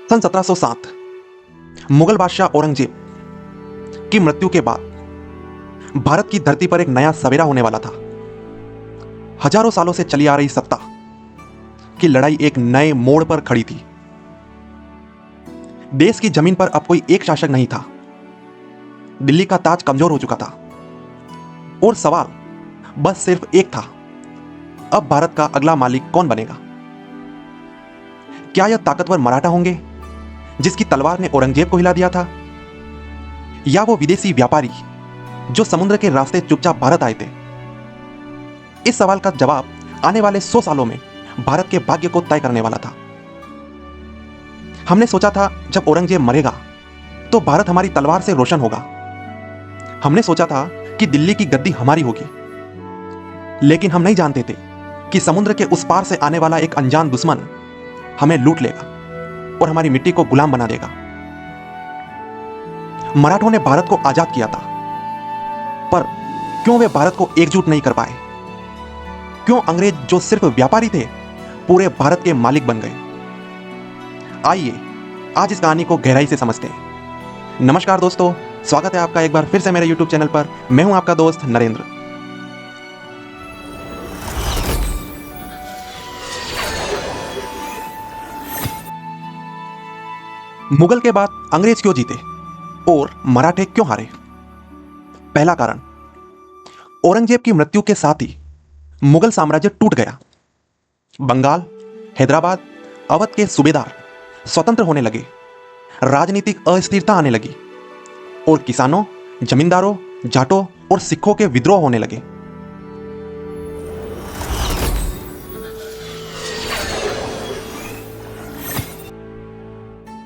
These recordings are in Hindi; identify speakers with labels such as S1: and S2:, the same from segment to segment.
S1: सन 1707 मुगल बादशाह औरंगजेब की मृत्यु के बाद भारत की धरती पर एक नया सवेरा होने वाला था। हजारों सालों से चली आ रही सत्ता की लड़ाई एक नए मोड़ पर खड़ी थी। देश की जमीन पर अब कोई एक शासक नहीं था। दिल्ली का ताज कमजोर हो चुका था और सवाल बस सिर्फ एक था, अब भारत का अगला मालिक कौन बनेगा? क्या यह ताकतवर मराठा होंगे जिसकी तलवार ने औरंगजेब को हिला दिया था, या वो विदेशी व्यापारी जो समुद्र के रास्ते चुपचाप भारत आए थे? इस सवाल का जवाब आने वाले 100 सालों में भारत के भाग्य को तय करने वाला था। हमने सोचा था जब औरंगजेब मरेगा तो भारत हमारी तलवार से रोशन होगा। हमने सोचा था कि दिल्ली की गद्दी हमारी होगी, लेकिन हम नहीं जानते थे कि समुद्र के उस पार से आने वाला एक अनजान दुश्मन हमें लूट लेगा और हमारी मिट्टी को गुलाम बना देगा। मराठों ने भारत को आजाद किया था, पर क्यों वे भारत को एकजुट नहीं कर पाए? क्यों अंग्रेज जो सिर्फ व्यापारी थे पूरे भारत के मालिक बन गए? आइए आज इस कहानी को गहराई से समझते हैं। नमस्कार दोस्तों, स्वागत है आपका एक बार फिर से मेरे YouTube चैनल पर। मैं हूं आपका दोस्त नरेंद्र। मुगल के बाद अंग्रेज क्यों जीते और मराठे क्यों हारे? पहला कारण, औरंगजेब की मृत्यु के साथ ही मुगल साम्राज्य टूट गया। बंगाल, हैदराबाद, अवध के सूबेदार स्वतंत्र होने लगे, राजनीतिक अस्थिरता आने लगी और किसानों, जमींदारों, जाटों और सिखों के विद्रोह होने लगे।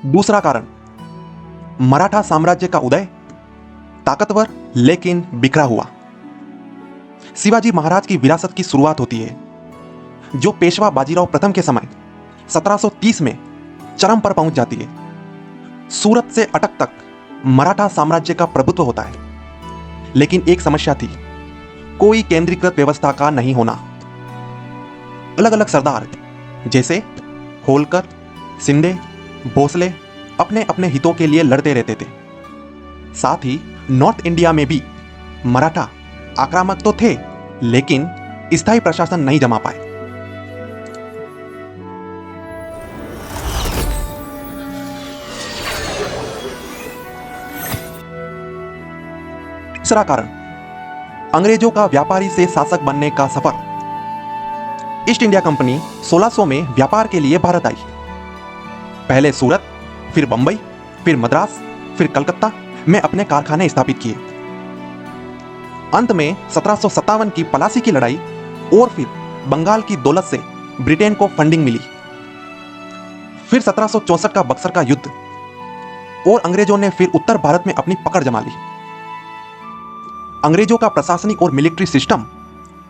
S1: दूसरा कारण, मराठा साम्राज्य का उदय ताकतवर लेकिन बिखरा हुआ। शिवाजी महाराज की विरासत की शुरुआत होती है, जो पेशवा बाजीराव प्रथम के समय 1730 में चरम पर पहुंच जाती है। सूरत से अटक तक मराठा साम्राज्य का प्रभुत्व होता है, लेकिन एक समस्या थी, कोई केंद्रीकृत व्यवस्था का नहीं होना। अलग अलग सरदार जैसे होलकर, शिंदे, भोसले अपने अपने हितों के लिए लड़ते रहते थे। साथ ही नॉर्थ इंडिया में भी मराठा आक्रामक तो थे, लेकिन स्थायी प्रशासन नहीं जमा पाए। तीसरा कारण, अंग्रेजों का व्यापारी से शासक बनने का सफर। ईस्ट इंडिया कंपनी 1600 में व्यापार के लिए भारत आई। पहले सूरत, फिर बंबई, फिर मद्रास, फिर कलकत्ता में अपने कारखाने स्थापित किए। अंत में 1757 की पलासी की लड़ाई और फिर बंगाल की दौलत से ब्रिटेन को फंडिंग मिली। फिर 1764 का बक्सर का युद्ध और अंग्रेजों ने फिर उत्तर भारत में अपनी पकड़ जमा ली। अंग्रेजों का प्रशासनिक और मिलिट्री सिस्टम,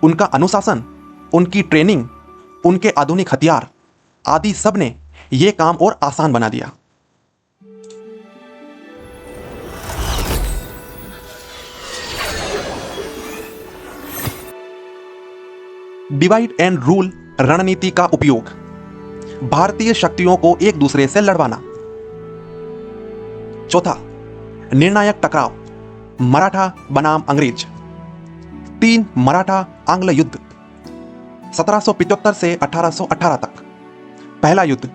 S1: उनका अनुशासन, उनकी ट्रेनिंग, उनके आधुनिक हथियार आदि सब ने यह काम और आसान बना दिया। डिवाइड एंड रूल रणनीति का उपयोग, भारतीय शक्तियों को एक दूसरे से लड़वाना। चौथा, निर्णायक टकराव, मराठा बनाम अंग्रेज। 3 मराठा आंग्ल युद्ध 1775 से 1818 तक। पहला युद्ध,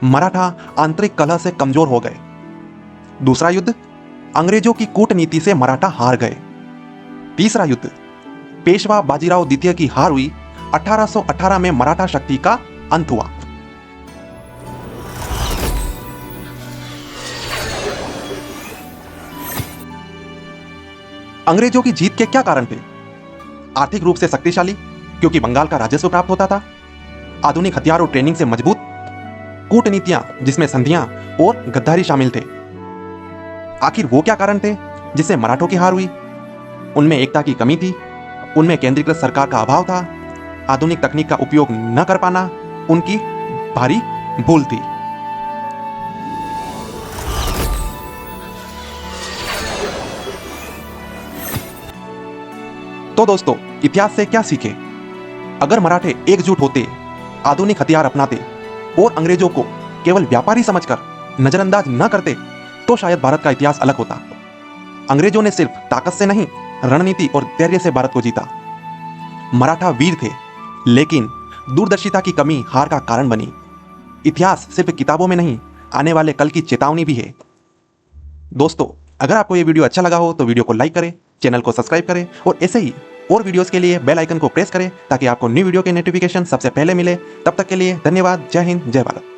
S1: मराठा आंतरिक कलह से कमजोर हो गए। दूसरा युद्ध, अंग्रेजों की कूटनीति से मराठा हार गए। तीसरा युद्ध, पेशवा बाजीराव द्वितीय की हार हुई। 1818 में मराठा शक्ति का अंत हुआ। अंग्रेजों की जीत के क्या कारण थे? आर्थिक रूप से शक्तिशाली, क्योंकि बंगाल का राजस्व प्राप्त होता था। आधुनिक हथियार और ट्रेनिंग से मजबूत। कूटनीतियां जिसमें संधियां और गद्दारी शामिल थे। आखिर वो क्या कारण थे जिससे मराठों की हार हुई? उनमें एकता की कमी थी, उनमें केंद्रीकृत सरकार का अभाव था, आधुनिक तकनीक का उपयोग न कर पाना उनकी भारी भूल थी। तो दोस्तों, इतिहास से क्या सीखे? अगर मराठे एकजुट होते, आधुनिक हथियार अपनाते और अंग्रेजों को केवल व्यापारी समझकर नजरअंदाज न करते तो शायद भारत का इतिहास अलग होता। अंग्रेजों ने सिर्फ ताकत से नहीं, रणनीति और धैर्य से भारत को जीता। मराठा वीर थे, लेकिन दूरदर्शिता की कमी हार का कारण बनी। इतिहास सिर्फ किताबों में नहीं, आने वाले कल की चेतावनी भी है। दोस्तों, अगर आपको ये वीडियो अच्छा लगा हो तो वीडियो को लाइक करें, चैनल को सब्सक्राइब करें और ऐसे ही और वीडियोस के लिए बेल आइकन को प्रेस करें ताकि आपको न्यू वीडियो के नोटिफिकेशन सबसे पहले मिले। तब तक के लिए धन्यवाद। जय हिंद, जय भारत।